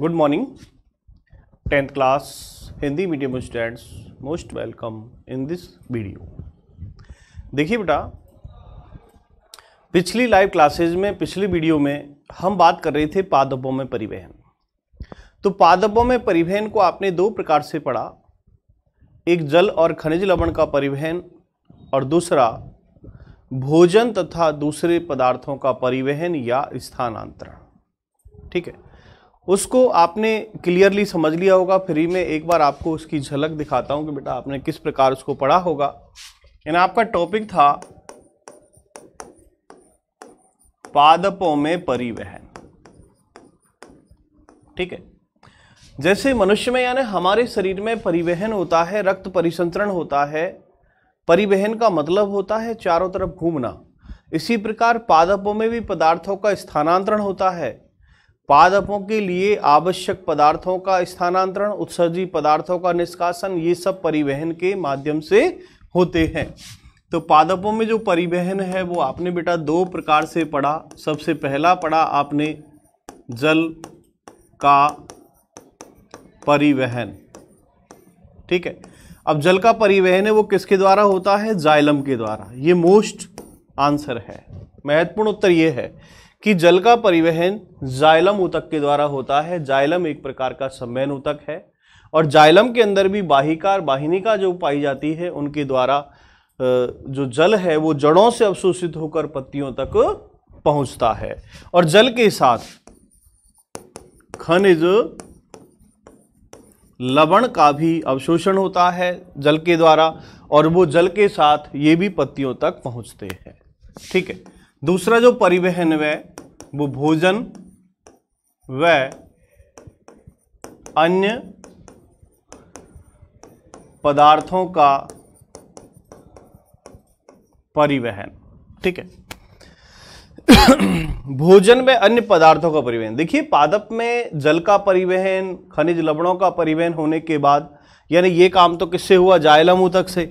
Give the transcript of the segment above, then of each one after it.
Good morning 10th class Hindi medium students, most welcome in this video. देखिए बेटा, पिछली live classes में पिछली वीडियो में हम बात कर रहे थे पादपों में परिवहन। तो पादपों में परिवहन को आपने दो प्रकार से पढ़ा, एक जल और खनिज लवण का परिवहन और दूसरा भोजन तथा दूसरे पदार्थों का परिवहन या स्थानांतरण। ठीक है, उसको आपने क्लियरली समझ लिया होगा। फ्री में एक बार आपको उसकी झलक दिखाता हूं कि बेटा आपने किस प्रकार उसको पढ़ा होगा। यानी आपका टॉपिक था पादपों में परिवहन। ठीक है, जैसे मनुष्य में यानी हमारे शरीर में परिवहन होता है, रक्त परिसंचरण होता है, परिवहन का मतलब होता है चारों तरफ घूमना। इसी प्रकार पादपों में भी पदार्थों का स्थानांतरण होता है। पादपों के लिए आवश्यक पदार्थों का स्थानांतरण, उत्सर्जी पदार्थों का निष्कासन, ये सब परिवहन के माध्यम से होते हैं। तो पादपों में जो परिवहन है वो आपने बेटा दो प्रकार से पढ़ा। सबसे पहला पढ़ा आपने जल का परिवहन। ठीक है, अब जल का परिवहन है वो किसके द्वारा होता है? जाइलम के द्वारा। ये मोस्ट आंसर है, महत्वपूर्ण उत्तर ये है कि जल का परिवहन जाइलम ऊतक के द्वारा होता है। जाइलम एक प्रकार का संवहन ऊतक है और जाइलम के अंदर भी वाहिका और वाहिनिका जो पाई जाती है उनके द्वारा जो जल है वो जड़ों से अवशोषित होकर पत्तियों तक पहुंचता है। और जल के साथ खनिज लवण का भी अवशोषण होता है जल के द्वारा, और वो जल के साथ ये भी पत्तियों तक पहुंचते हैं। ठीक है, दूसरा जो परिवहन है वो भोजन व अन्य पदार्थों का परिवहन। ठीक है, भोजन व अन्य पदार्थों का परिवहन। देखिए, पादप में जल का परिवहन, खनिज लवणों का परिवहन होने के बाद यानी ये काम तो किससे हुआ? जाइलम ऊतक से।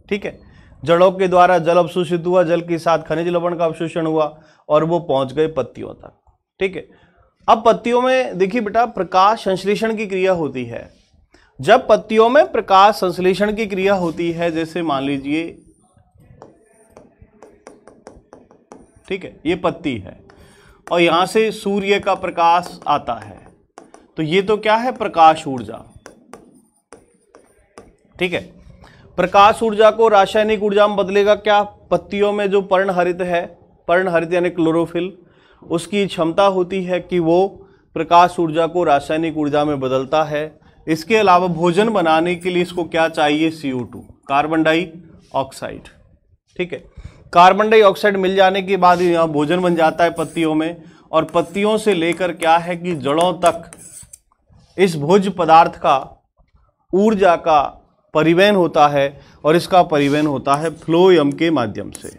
ठीक है, जड़ों के द्वारा जल अवशोषित हुआ, जल के साथ खनिज लवण का अवशोषण हुआ और वो पहुंच गए पत्तियों तक। ठीक है, अब पत्तियों में देखिए बेटा प्रकाश संश्लेषण की क्रिया होती है। जब पत्तियों में प्रकाश संश्लेषण की क्रिया होती है, जैसे मान लीजिए ठीक है ये पत्ती है और यहां से सूर्य का प्रकाश आता है, तो ये तो क्या है? प्रकाश ऊर्जा। ठीक है, प्रकाश ऊर्जा को रासायनिक ऊर्जा में बदलेगा क्या? पत्तियों में जो पर्णहरित है, पर्णहरित यानी क्लोरोफिल, उसकी क्षमता होती है कि वो प्रकाश ऊर्जा को रासायनिक ऊर्जा में बदलता है। इसके अलावा भोजन बनाने के लिए इसको क्या चाहिए? CO2, carbon dioxide. ठीक है, कार्बन डाइऑक्साइड मिल जाने के बाद यहाँ भोजन बन जाता है पत्तियों में, और पत्तियों से लेकर क्या है कि जड़ों तक इस भोज्य पदार्थ का ऊर्जा का परिवहन होता है, और इसका परिवहन होता है फ्लोएम के माध्यम से।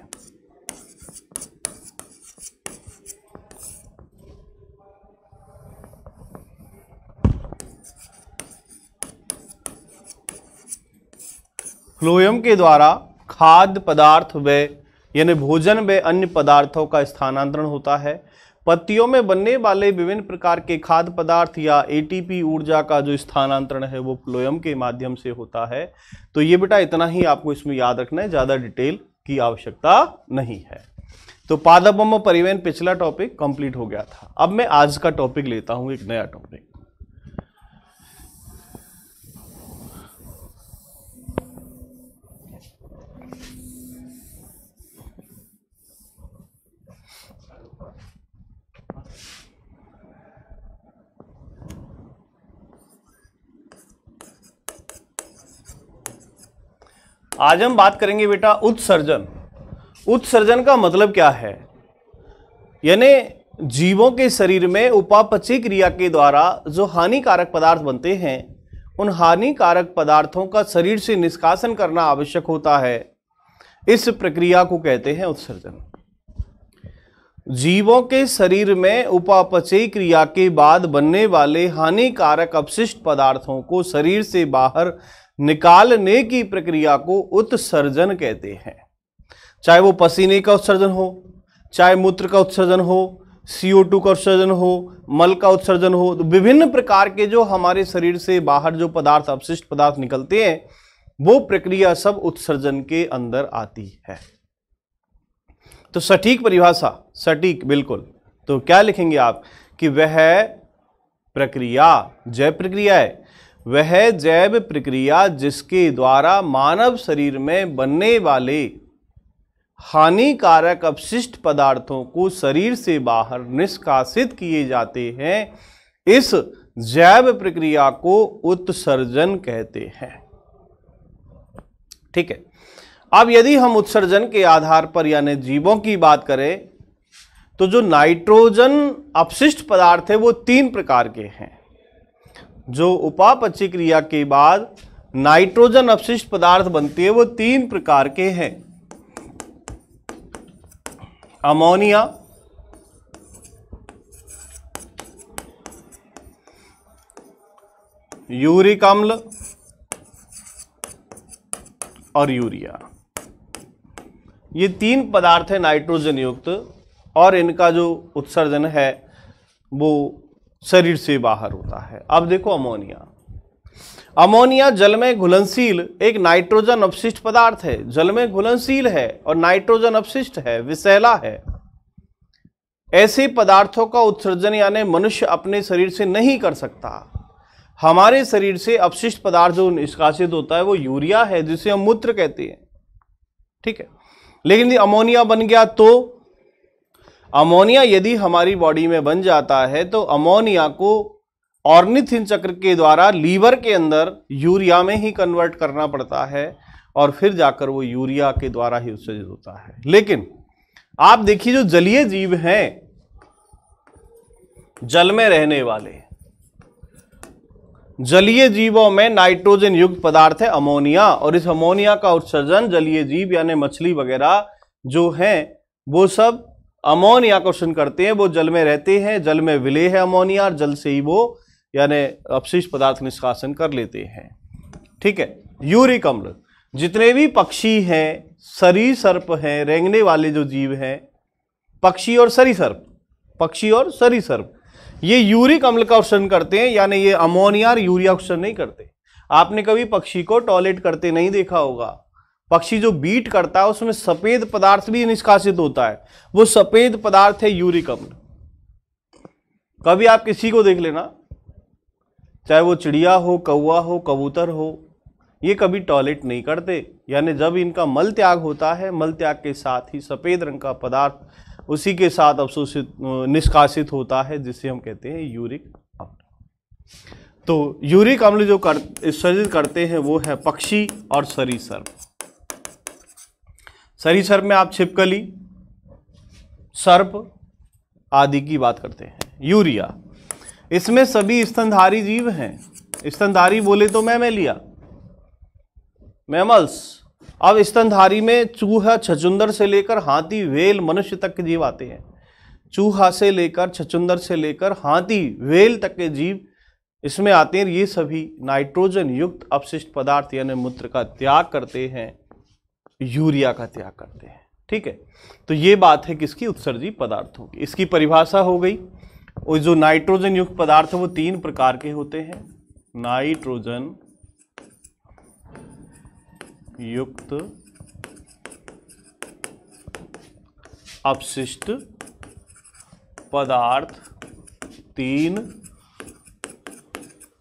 फ्लोएम के द्वारा खाद्य पदार्थ व यानी भोजन व अन्य पदार्थों का स्थानांतरण होता है। पत्तियों में बनने वाले विभिन्न प्रकार के खाद्य पदार्थ या ATP ऊर्जा का जो स्थानांतरण है वो फ्लोएम के माध्यम से होता है। तो ये बेटा इतना ही आपको इसमें याद रखना है, ज़्यादा डिटेल की आवश्यकता नहीं है। तो पादपों में परिवहन पिछला टॉपिक कंप्लीट हो गया था। अब मैं आज का टॉपिक लेता हूं, एक नया टॉपिक। आज हम बात करेंगे बेटा उत्सर्जन। उत्सर्जन का मतलब क्या है? यानी जीवों के शरीर में उपापचय क्रिया के द्वारा जो हानिकारक पदार्थ बनते हैं, उन हानिकारक पदार्थों का शरीर से निष्कासन करना आवश्यक होता है। इस प्रक्रिया को कहते हैं उत्सर्जन। जीवों के शरीर में उपापचय क्रिया के बाद बनने वाले हानिकारक अपशिष्ट पदार्थों को शरीर से बाहर निकालने की प्रक्रिया को उत्सर्जन कहते हैं। चाहे वो पसीने का उत्सर्जन हो, चाहे मूत्र का उत्सर्जन हो, CO2 का उत्सर्जन हो, मल का उत्सर्जन हो, तो विभिन्न प्रकार के जो हमारे शरीर से बाहर जो पदार्थ, अपशिष्ट पदार्थ निकलते हैं, वो प्रक्रिया सब उत्सर्जन के अंदर आती है। तो सटीक परिभाषा, सटीक बिल्कुल, तो क्या लिखेंगे आप कि वह प्रक्रिया, जैव प्रक्रिया है, वह जैव प्रक्रिया जिसके द्वारा मानव शरीर में बनने वाले हानिकारक अपशिष्ट पदार्थों को शरीर से बाहर निष्कासित किए जाते हैं, इस जैव प्रक्रिया को उत्सर्जन कहते हैं। ठीक है। अब यदि हम उत्सर्जन के आधार पर यानी जीवों की बात करें, तो जो नाइट्रोजन अपशिष्ट पदार्थ है वो 3 प्रकार के हैं। जो उपापचय क्रिया के बाद नाइट्रोजन अपशिष्ट पदार्थ बनती है वो 3 प्रकार के हैं। अमोनिया, यूरिक अम्ल और यूरिया। ये 3 पदार्थ है नाइट्रोजन युक्त, और इनका जो उत्सर्जन है वो शरीर से बाहर होता है। अब देखो अमोनिया, अमोनिया जल में घुलनशील एक नाइट्रोजन अपशिष्ट पदार्थ है, जल में घुलनशील है और नाइट्रोजन अपशिष्ट है, विषैला है। ऐसे पदार्थों का उत्सर्जन यानी मनुष्य अपने शरीर से नहीं कर सकता। हमारे शरीर से अपशिष्ट पदार्थ जो निष्कासित होता है वो यूरिया है, जिसे हम मूत्र कहते हैं। ठीक है। लेकिन यदि अमोनिया बन गया, तो अमोनिया यदि हमारी बॉडी में बन जाता है तो अमोनिया को ऑर्निथिन चक्र के द्वारा लीवर के अंदर यूरिया में ही कन्वर्ट करना पड़ता है, और फिर जाकर वो यूरिया के द्वारा ही उत्सर्जित होता है। लेकिन आप देखिए जो जलीय जीव हैं, जल में रहने वाले जलीय जीवों में नाइट्रोजन युक्त पदार्थ है अमोनिया, और इस अमोनिया का उत्सर्जन जलीय जीव यानी मछली वगैरह जो हैं वो सब अमोनिया का उत्सर्जन करते हैं। वो जल में रहते हैं, जल में विलेय है अमोनिया, और जल से ही वो यानी अपशिष्ट पदार्थ निष्कासन कर लेते हैं। ठीक है। यूरिक अम्ल, जितने भी पक्षी हैं, सरीसृप हैं, रेंगने वाले जो जीव हैं, पक्षी और सरीसृप, पक्षी और सरीसृप, ये यूरिक अम्ल का उत्सर्जन करते हैं, यानी ये अमोनिया और यूरिया उत्सर्जन नहीं करते। आपने कभी पक्षी को टॉयलेट करते नहीं देखा होगा। पक्षी जो बीट करता है उसमें सफेद पदार्थ भी निष्कासित होता है, वो सफेद पदार्थ है यूरिक अम्ल। कभी आप किसी को देख लेना, चाहे वो चिड़िया हो, कौवा हो, कबूतर हो, ये कभी टॉयलेट नहीं करते, यानी जब इनका मल त्याग होता है, मल त्याग के साथ ही सफेद रंग का पदार्थ उसी के साथ अवशोषित निष्कासित होता है, जिसे हम कहते हैं यूरिक अम्ल। तो यूरिक अम्ल जो उत्सर्जित करते हैं वो है पक्षी और सरीसृप। सरीसृप में आप छिपकली, सर्प आदि की बात करते हैं। यूरिया, इसमें सभी स्तनधारी जीव हैं। स्तनधारी बोले तो मैमेलिया, मैमल्स। अब स्तनधारी में चूहा, छछूंदर से लेकर हाथी, व्हेल, मनुष्य तक के जीव आते हैं। चूहा से लेकर, छछूंदर से लेकर हाथी, व्हेल तक के जीव इसमें आते हैं। ये सभी नाइट्रोजन युक्त अपशिष्ट पदार्थ यानी मूत्र का त्याग करते हैं, यूरिया का त्याग करते हैं। ठीक है। तो ये बात है किसकी, उत्सर्जित पदार्थों की। इसकी परिभाषा हो गई। और जो नाइट्रोजन युक्त पदार्थ है वो 3 प्रकार के होते हैं। नाइट्रोजन युक्त अपशिष्ट पदार्थ 3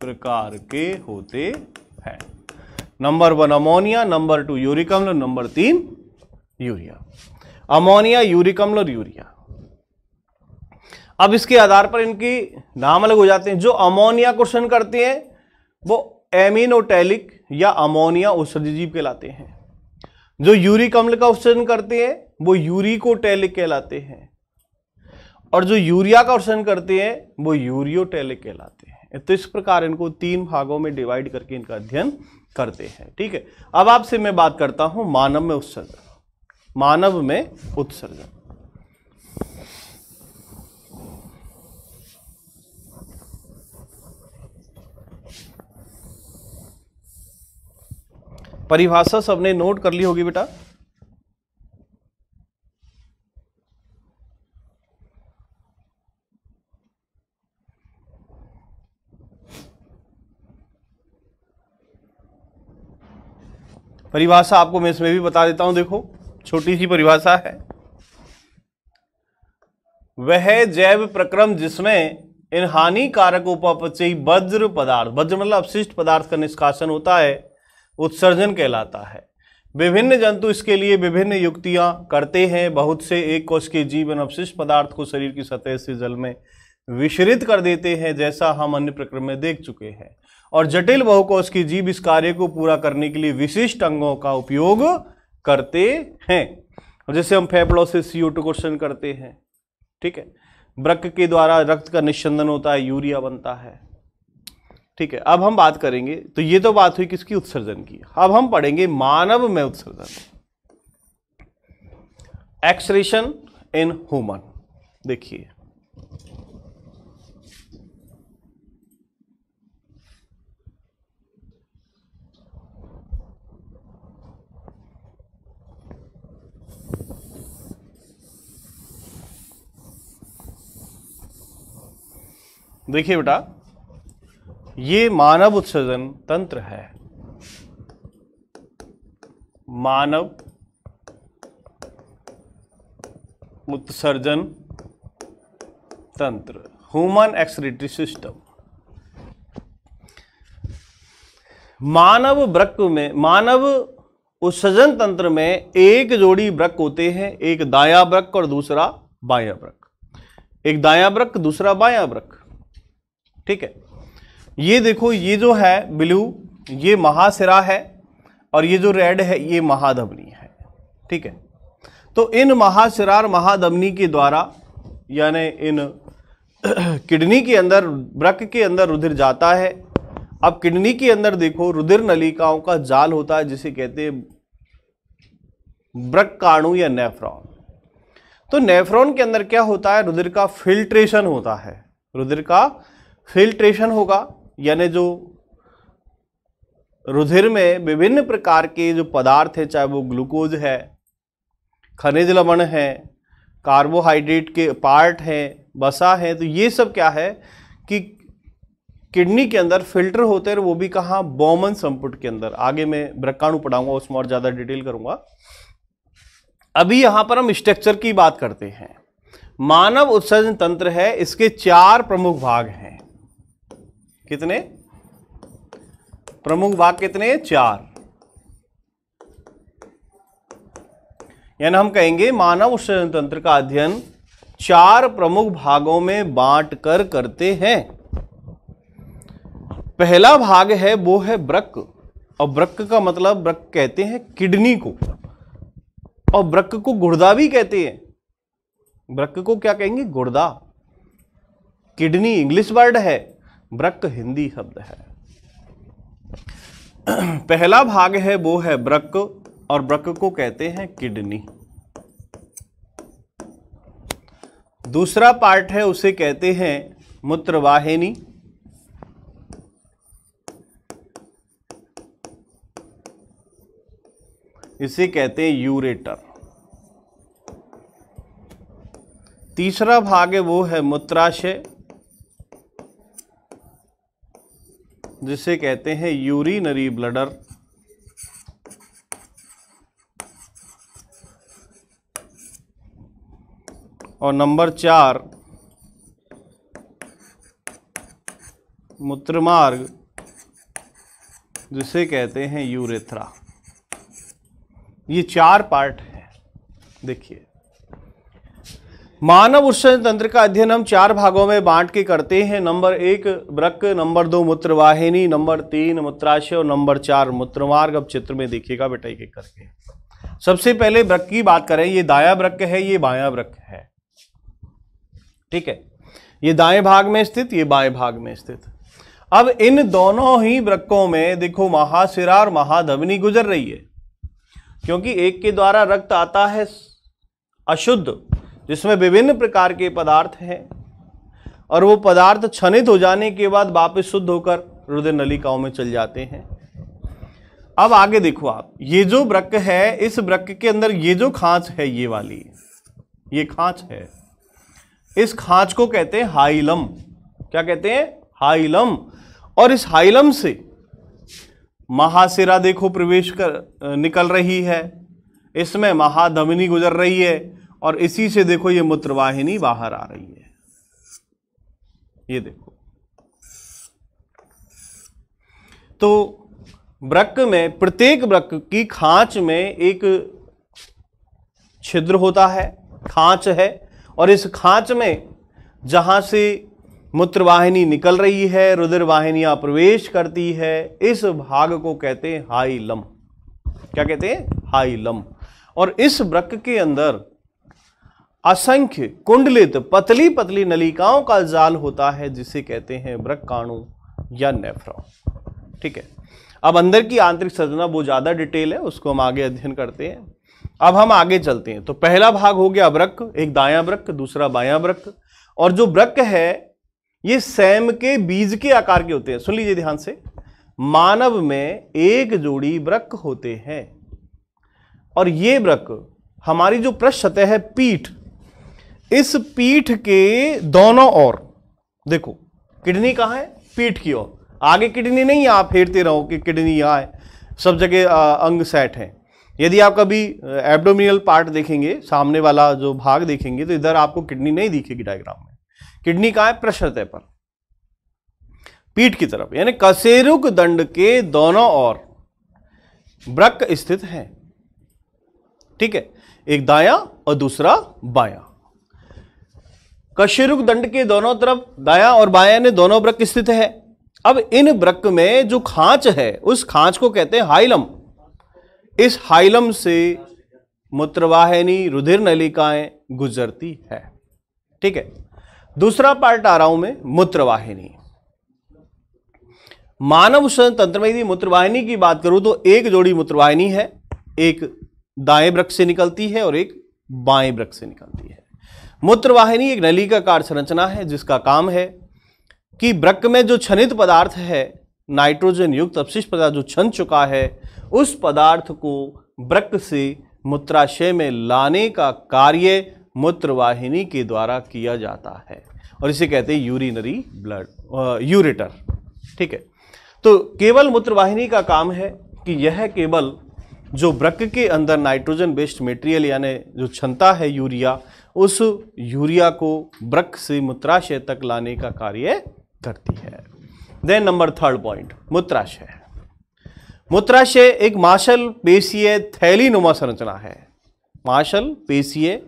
प्रकार के होते हैं। नंबर 1 अमोनिया, नंबर 2 यूरिक अम्ल, नंबर 3 यूरिया। अमोनिया, यूरिक अम्ल और यूरिया। अब इसके आधार पर इनके नाम अलग हो जाते हैं। जो अमोनिया को उत्सर्जन करते हैं वो एमिनोटैलिक या अमोनिया उत्सर्जित जीव कहलाते हैं। जो यूरिक अम्ल का उत्सर्जन करते हैं वो यूरिकोटैलिक कहलाते हैं, और जो यूरिया का उत्सर्जन करते हैं वो यूरियोटैलिक कहलाते हैं। तो इस प्रकार इनको 3 भागों में डिवाइड करके इनका अध्ययन करते हैं। ठीक है। अब आपसे मैं बात करता हूं मानव में उत्सर्जन। मानव में उत्सर्जन, परिभाषा सबने नोट कर ली होगी बेटा। परिभाषा आपको मैं इसमें भी बता देता हूं, देखो छोटी सी परिभाषा है। वह जैव प्रक्रम जिसमें इन हानिकारक उपापचयी वज्र पदार्थ, वज्र मतलब अपशिष्ट पदार्थ का निष्कासन होता है, उत्सर्जन कहलाता है। विभिन्न जंतु इसके लिए विभिन्न युक्तियां करते हैं। बहुत से एक कोश के जीव इन अपशिष्ट पदार्थ को शरीर की सतह से जल में विशरित कर देते हैं, जैसा हम अन्य प्रक्रम में देख चुके हैं। और जटिल बहुकोश के जीव इस कार्य को पूरा करने के लिए विशिष्ट अंगों का उपयोग करते हैं, जैसे हम फेफड़ों से CO2 को शोषण करते हैं, ठीक है। वृक्क के द्वारा रक्त का निस्संदन होता है, यूरिया बनता है, ठीक है। अब हम बात करेंगे, तो ये तो बात हुई किसकी, उत्सर्जन की। अब हम पढ़ेंगे मानव में उत्सर्जन, एक्सक्रीशन इन ह्यूमन। देखिए देखिए बेटा, ये मानव उत्सर्जन तंत्र है। मानव उत्सर्जन तंत्र, ह्यूमन एक्सक्रीटरी सिस्टम। मानव वृक्क में, मानव उत्सर्जन तंत्र में एक जोड़ी वृक्क होते हैं, एक दायां वृक्क और दूसरा बायां वृक्क। एक दायां वृक्क, दूसरा बायां वृक्क, ठीक है। ये देखो, ये जो है ब्लू, ये महाशिरा है, और ये जो रेड है ये महाधमनी है, ठीक है। तो इन महाशिरा और महाधमनी के द्वारा, यानी इन किडनी के अंदर, वृक्क के अंदर रुधिर जाता है। अब किडनी के अंदर देखो रुधिर नलिकाओं का जाल होता है, जिसे कहते हैं वृक्काणु या नेफ्रॉन। तो नेफ्रॉन के अंदर क्या होता है, रुधिर का फिल्ट्रेशन होता है, रुधिर का फिल्ट्रेशन होगा, यानी जो रुधिर में विभिन्न प्रकार के जो पदार्थ है, चाहे वो ग्लूकोज है, खनिज लवण है, कार्बोहाइड्रेट के पार्ट हैं, वसा है, तो ये सब क्या है कि किडनी के अंदर फिल्टर होते हैं, वो भी कहाँ, बोमन संपुट के अंदर। आगे मैं वृक्काणु पढ़ाऊंगा, उसमें और ज्यादा डिटेल करूंगा। अभी यहां पर हम स्ट्रक्चर की बात करते हैं। मानव उत्सर्जन तंत्र है, इसके 4 प्रमुख भाग हैं। कितने प्रमुख भाग, कितने, 4। यानी हम कहेंगे मानव उत्सर्जन तंत्र का अध्ययन 4 प्रमुख भागों में बांट कर करते हैं। पहला भाग है वो है वृक्क, और वृक्क का मतलब, वृक्क कहते हैं किडनी को, और वृक्क को गुर्दा भी कहते हैं। वृक्क को क्या कहेंगे, गुर्दा। किडनी इंग्लिश वर्ड है, वृक्क हिंदी शब्द है। पहला भाग है वो है वृक्क, और वृक्क को कहते हैं किडनी। दूसरा पार्ट है, उसे कहते हैं मूत्रवाहिनी। इसे कहते हैं यूरेटर। तीसरा भाग है वो है मूत्राशय, जिसे कहते हैं यूरिनरी ब्लडर। और नंबर 4 मूत्रमार्ग, जिसे कहते हैं यूरेथ्रा। ये 4 पार्ट हैं। देखिए, मानव उत्सर्जन तंत्र का अध्ययन हम 4 भागों में बांट के करते हैं। नंबर 1 वृक्क, नंबर 2 मूत्रवाहिनी, नंबर 3 मूत्राशय, और नंबर 4 मूत्रमार्ग। अब चित्र में देखिएगा बेटा एक एक करके। सबसे पहले वृक्क की बात करें, ये दायां वृक्क है, ये बायां वृक्क है, ठीक है। ये दाएं भाग में स्थित, ये बाएं भाग में स्थित। अब इन दोनों ही वृक्कों में देखो महाशिरा और महाधमनी गुजर रही है, क्योंकि एक के द्वारा रक्त आता है अशुद्ध, जिसमें विभिन्न प्रकार के पदार्थ हैं, और वो पदार्थ क्षनित हो जाने के बाद वापस शुद्ध होकर रुधिर नलिकाओं में चल जाते हैं। अब आगे देखो आप, ये जो वृक्क है, इस वृक्क के अंदर ये जो खांच है, ये वाली, ये खांच है, इस खांच को कहते हैं हाइलम। क्या कहते हैं, हाइलम। और इस हाइलम से महाशिरा देखो प्रवेश कर निकल रही है, इसमें महाधमनी गुजर रही है और इसी से देखो ये मूत्रवाहिनी बाहर आ रही है। ये देखो, तो वृक्क में, प्रत्येक वृक्क की खांच में एक छिद्र होता है, खांच है, और इस खांच में जहां से मूत्रवाहिनी निकल रही है, रुधिर वाहिनियां प्रवेश करती है, इस भाग को कहते हैं हाइलम। क्या कहते हैं? हाइलम। और इस वृक्क के अंदर असंख्य कुंडलित पतली पतली नलिकाओं का जाल होता है, जिसे कहते हैं वृक्काणु या नेफ्रॉन। ठीक है, अब अंदर की आंतरिक संरचना वो ज्यादा डिटेल है, उसको हम आगे अध्ययन करते हैं। अब हम आगे चलते हैं। तो पहला भाग हो गया वृक्क, एक दायां वृक्क, दूसरा बायां वृक्क। और जो वृक्क है ये सैम के बीज के आकार के होते हैं। सुन लीजिए ध्यान से, मानव में एक जोड़ी वृक्क होते हैं और ये वृक्क हमारी जो पृष्ठ सतह है, पीठ, इस पीठ के दोनों ओर देखो, किडनी कहां है? पीठ की ओर। आगे किडनी नहीं है, आप फेरते रहो कि किडनी यहां है, सब जगह अंग सेट है। यदि आप कभी एब्डोमिनल पार्ट देखेंगे, सामने वाला जो भाग देखेंगे, तो इधर आपको किडनी नहीं दिखेगी डायग्राम में। किडनी कहां है? पृष्ठ सतह पर, पीठ की तरफ, यानी कशेरुक दंड के दोनों ओर वृक्क स्थित है। ठीक है, एक दायां और दूसरा बायां। कशेरुक दंड के दोनों तरफ दायां और बायां ने दोनों वृक्क स्थित है। अब इन वृक्क में जो खांच है, उस खांच को कहते हैं हाइलम। इस हाइलम से मूत्रवाहिनी, रुधिर नलिकाएं गुजरती है। ठीक है, दूसरा पार्ट आ रहा हूं मैं, मूत्रवाहिनी। मानव श्वसन तंत्र में यदि मूत्रवाहिनी की बात करूं तो एक जोड़ी मूत्रवाहिनी है, एक दाएं वृक्क से निकलती है और एक बाएं वृक्क से निकलती है। मूत्रवाहिनी एक नलिकाकार संरचना है जिसका काम है कि वृक्क में जो छनित पदार्थ है, नाइट्रोजन युक्त अपशिष्ट पदार्थ जो छन चुका है, उस पदार्थ को वृक्क से मूत्राशय में लाने का कार्य मूत्रवाहिनी के द्वारा किया जाता है और इसे कहते हैं यूरिनरी ब्लड, यूरेटर। ठीक है, तो केवल मूत्रवाहिनी का काम है कि यह केवल जो वृक्क के अंदर नाइट्रोजन बेस्ड मटेरियल यानी जो क्षमता है यूरिया, उस यूरिया को वृक्क से मूत्राशय तक लाने का कार्य करती है। देन नंबर थर्ड पॉइंट, मूत्राशय। मूत्राशय एक मांसल पेशीय थैलीनुमा संरचना है। मांसल पेशीय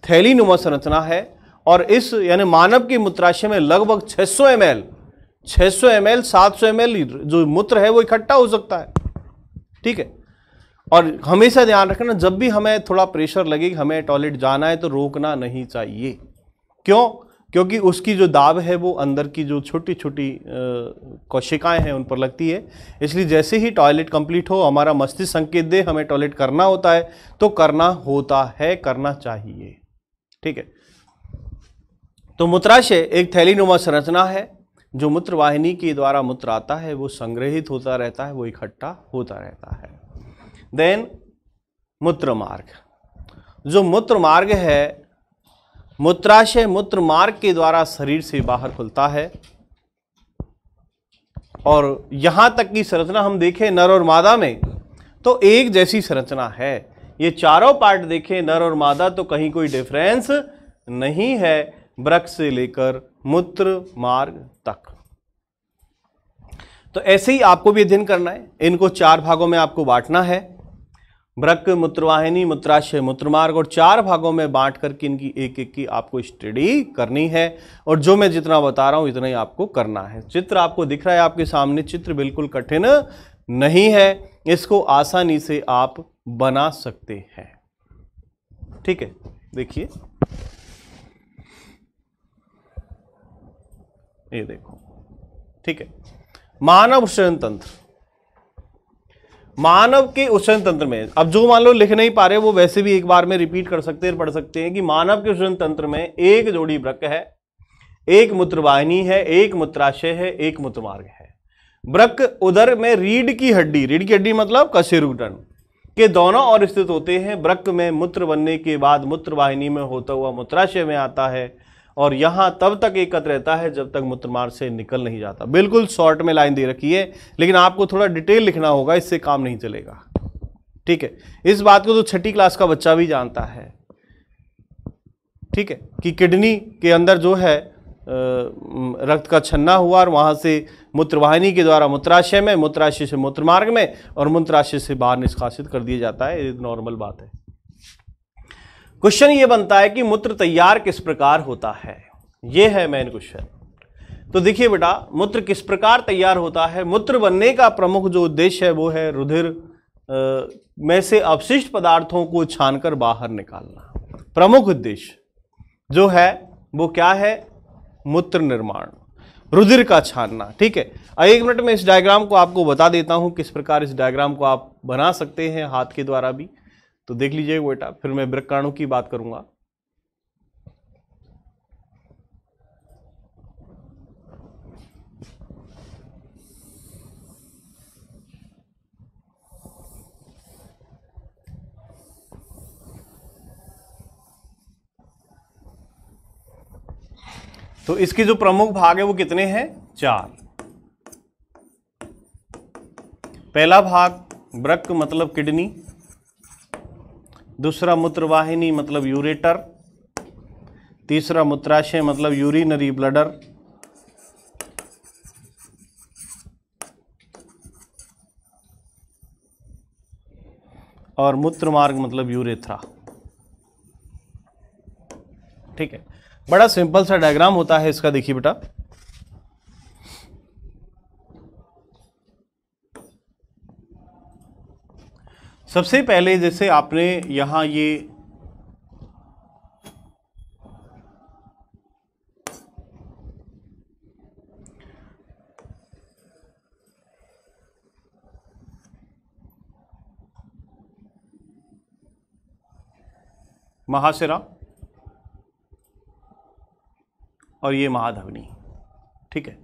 थैलीनुमा संरचना है और इस यानी मानव के मूत्राशय में लगभग 600 ml 700 ml जो मूत्र है वो इकट्ठा हो सकता है। ठीक है, और हमेशा ध्यान रखना, जब भी हमें थोड़ा प्रेशर लगे कि हमें टॉयलेट जाना है तो रोकना नहीं चाहिए। क्यों? क्योंकि उसकी जो दाब है वो अंदर की जो छोटी छोटी कोशिकाएं हैं उन पर लगती है। इसलिए जैसे ही टॉयलेट कंप्लीट हो, हमारा मस्तिष्क संकेत दे हमें टॉयलेट करना होता है तो करना होता है, करना चाहिए। ठीक है, तो मूत्राशय एक थैलीनुमा संरचना है। जो मूत्रवाहिनी के द्वारा मूत्र आता है वो संग्रहित होता रहता है, वो इकट्ठा होता रहता है। देन मूत्रमार्ग। जो मूत्रमार्ग है, मूत्राशय मूत्रमार्ग के द्वारा शरीर से बाहर खुलता है और यहां तक की संरचना हम देखें नर और मादा में तो एक जैसी संरचना है। ये चारों पार्ट देखें, नर और मादा, तो कहीं कोई डिफरेंस नहीं है वृक्क से लेकर मूत्र मार्ग तक। तो ऐसे ही आपको भी अध्ययन करना है। इनको 4 भागों में आपको बांटना है, वृक्क, मूत्रवाहिनी, मूत्राशय, मूत्रमार्ग, और 4 भागों में बांट करके इनकी एक एक की आपको स्टडी करनी है। और जो मैं जितना बता रहा हूं इतना ही आपको करना है। चित्र आपको दिख रहा है आपके सामने, चित्र बिल्कुल कठिन नहीं है, इसको आसानी से आप बना सकते हैं। ठीक है, देखिए ये देखो। ठीक है, मानव श्वसन तंत्र। मानव के श्वसन तंत्र में, अब जो मान लो लिख नहीं पा रहे वो वैसे भी एक बार में रिपीट कर सकते हैं, पढ़ सकते हैं कि मानव के श्वसन तंत्र में एक जोड़ी वृक्क है, एक मूत्रवाहिनी है, एक मूत्राशय है, एक मूत्रमार्ग है। वृक्क उदर में रीढ़ की हड्डी मतलब कशेरुकदंड के दोनों ओर स्थित होते हैं। वृक्क में मूत्र बनने के बाद मूत्रवाहिनी में होता हुआ मूत्राशय में आता है और यहां तब तक एकत्र रहता है जब तक मूत्रमार्ग से निकल नहीं जाता। बिल्कुल शॉर्ट में लाइन दे रखी है, लेकिन आपको थोड़ा डिटेल लिखना होगा, इससे काम नहीं चलेगा। ठीक है, इस बात को तो छठी क्लास का बच्चा भी जानता है। ठीक है, कि किडनी के अंदर जो है रक्त का छन्ना हुआ और वहां से मूत्रवाहिनी के द्वारा मूत्राशय में, मूत्राशय से मूत्रमार्ग में और मूत्राशय से बाहर निष्कासित कर दिया जाता है। ये नॉर्मल बात है। क्वेश्चन ये बनता है कि मूत्र तैयार किस प्रकार होता है, ये है मेन क्वेश्चन। तो देखिए बेटा, मूत्र किस प्रकार तैयार होता है। मूत्र बनने का प्रमुख जो उद्देश्य है वो है रुधिर में से अपशिष्ट पदार्थों को छानकर बाहर निकालना। प्रमुख उद्देश्य जो है वो क्या है, मूत्र निर्माण, रुधिर का छानना। ठीक है, एक मिनट में इस डायग्राम को आपको बता देता हूं किस प्रकार इस डायग्राम को आप बना सकते हैं हाथ के द्वारा भी। तो देख लीजिएगा बेटा, फिर मैं वृक्काणु की बात करूंगा। तो इसके जो प्रमुख भाग है वो कितने हैं, 4। पहला भाग वृक्क मतलब किडनी, दूसरा मूत्रवाहिनी मतलब यूरेटर, तीसरा मूत्राशय मतलब यूरिनरी ब्लडर, और मूत्रमार्ग मतलब यूरेथ्रा। ठीक है, बड़ा सिंपल सा डायग्राम होता है इसका। देखिए बेटा, सबसे पहले जैसे आपने यहां ये महाशिरा और ये महाधमनी। ठीक है,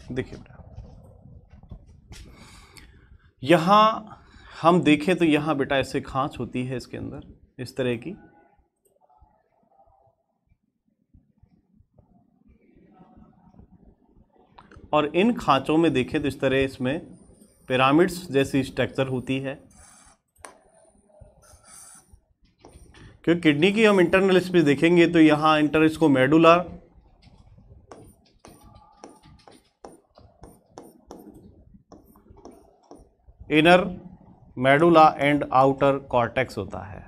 देखिए बेटा, यहां हम देखें तो यहां बेटा ऐसे खांच होती है इसके अंदर इस तरह की, और इन खांचों में देखें तो इस तरह इसमें पिरामिड्स जैसी स्ट्रक्चर होती है। क्योंकि किडनी की हम इंटरनल स्पेस देखेंगे तो यहां इंटर इसको medulla, inner medulla and outer cortex होता है।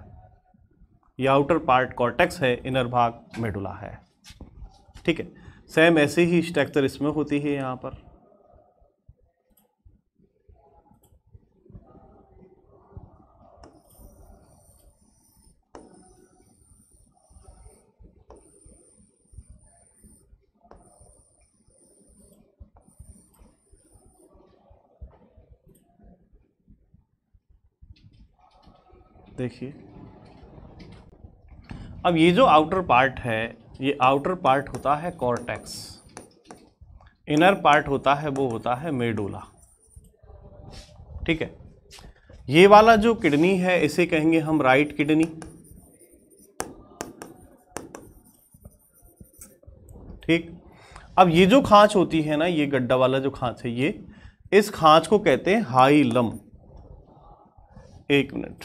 ये आउटर पार्ट कॉर्टेक्स है, इनर भाग मेडुला है। ठीक है, सेम ऐसे ही स्ट्रक्चर इसमें होती है यहां पर। देखिए, अब ये जो आउटर पार्ट है, ये आउटर पार्ट होता है कॉर्टेक्स, इनर पार्ट होता है वो होता है मेडुला। ठीक है, ये वाला जो किडनी है इसे कहेंगे हम राइट किडनी। ठीक, अब ये जो खांच होती है ना, ये गड्ढा वाला जो खांच है, ये इस खांच को कहते हैं हाइलम। एक मिनट,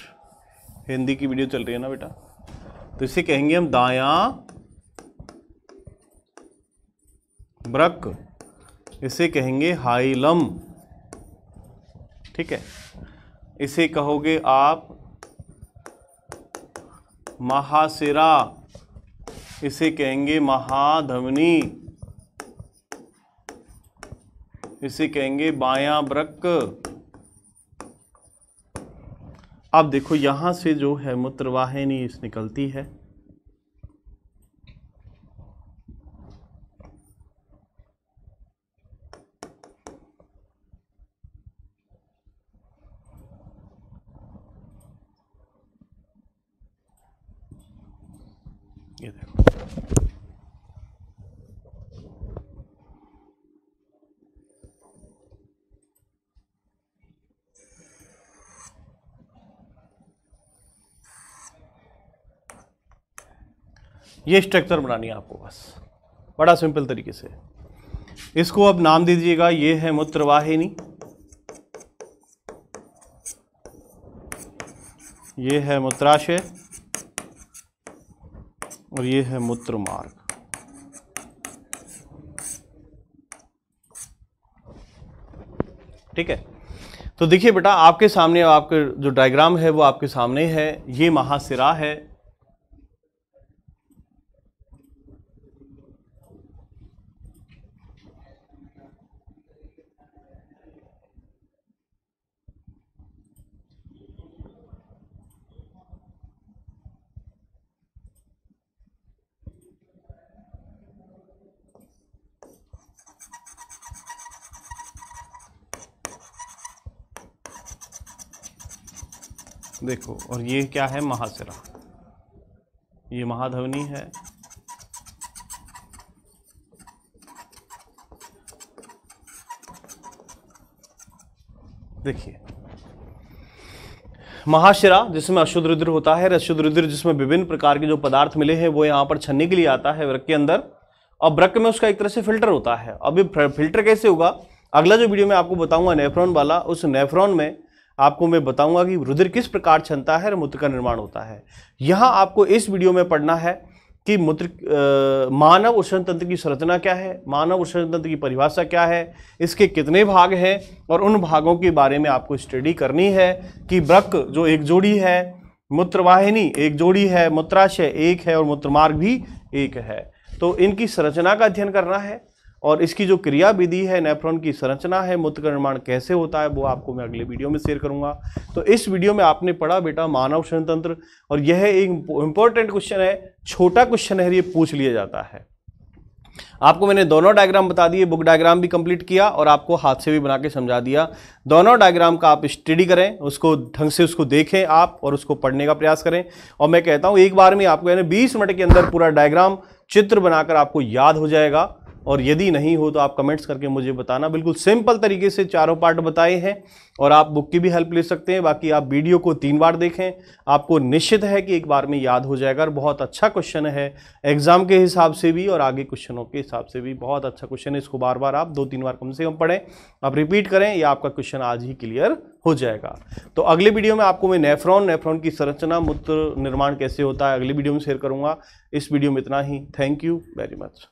हिंदी की वीडियो चल रही है ना बेटा, तो इसे कहेंगे हम दायां वृक्क, इसे कहेंगे हाइलम। ठीक है, इसे कहोगे आप महाशिरा, इसे कहेंगे महाधमनी, इसे कहेंगे बायां वृक्क। अब देखो यहां से जो है मूत्रवाहिनी निकलती है, ये देखो, ये स्ट्रक्चर बनानी है आपको बस, बड़ा सिंपल तरीके से। इसको अब नाम दे दीजिएगा, ये है मूत्रवाहिनी, ये है मूत्राशय और ये है मूत्र मार्ग। ठीक है, तो देखिए बेटा, आपके सामने आपके जो डायग्राम है वो आपके सामने है। ये महाशिरा है, देखो, और ये क्या है, महाशिरा, ये महाधमनी है, देखिए महाशिरा जिसमें अशुद्ध रुधिर होता है, अशुद्ध रुधिर जिसमें विभिन्न प्रकार के जो पदार्थ मिले हैं वो यहाँ पर छन्ने के लिए आता है वृक्क के अंदर, और वृक्क में उसका एक तरह से फिल्टर होता है। अब ये फिल्टर कैसे होगा, अगला जो वीडियो में आपको बताऊंगा नेफ्रॉन वाला, उस नेफ्रॉन में आपको मैं बताऊंगा कि रुधिर किस प्रकार छनता है और मूत्र का निर्माण होता है। यहाँ आपको इस वीडियो में पढ़ना है कि मानव उष्ण तंत्र की संरचना क्या है, मानव उष्ण तंत्र की परिभाषा क्या है, इसके कितने भाग हैं, और उन भागों के बारे में आपको स्टडी करनी है कि वृक्क जो एक जोड़ी है, मूत्रवाहिनी एक जोड़ी है, मूत्राशय एक है और मूत्रमार्ग भी एक है। तो इनकी संरचना का अध्ययन करना है, और इसकी जो क्रिया विधि है, नेफ्रॉन की संरचना है, मूत्र का निर्माण कैसे होता है, वो आपको मैं अगले वीडियो में शेयर करूंगा। तो इस वीडियो में आपने पढ़ा बेटा मानव उष्ण तंत्र, और यह एक इंपॉर्टेंट क्वेश्चन है, छोटा क्वेश्चन है, ये पूछ लिया जाता है। आपको मैंने दोनों डायग्राम बता दिए, बुक डायग्राम भी कंप्लीट किया और आपको हाथ से भी बना के समझा दिया। दोनों डायग्राम का आप स्टडी करें, उसको ढंग से उसको देखें आप, और उसको पढ़ने का प्रयास करें। और मैं कहता हूं एक बार में आपको यानी 20 मिनट के अंदर पूरा डायग्राम चित्र बनाकर आपको याद हो जाएगा। और यदि नहीं हो तो आप कमेंट्स करके मुझे बताना। बिल्कुल सिंपल तरीके से चारों पार्ट बताए हैं, और आप बुक की भी हेल्प ले सकते हैं। बाकी आप वीडियो को 3 बार देखें, आपको निश्चित है कि एक बार में याद हो जाएगा। और बहुत अच्छा क्वेश्चन है, एग्जाम के हिसाब से भी और आगे क्वेश्चनों के हिसाब से भी बहुत अच्छा क्वेश्चन है। इसको बार बार आप 2-3 बार कम से कम पढ़ें, आप रिपीट करें, या आपका क्वेश्चन आज ही क्लियर हो जाएगा। तो अगले वीडियो में आपको मैं नेफ्रॉन की संरचना, मूत्र निर्माण कैसे होता है, अगले वीडियो में शेयर करूंगा। इस वीडियो में इतना ही। Thank you very much.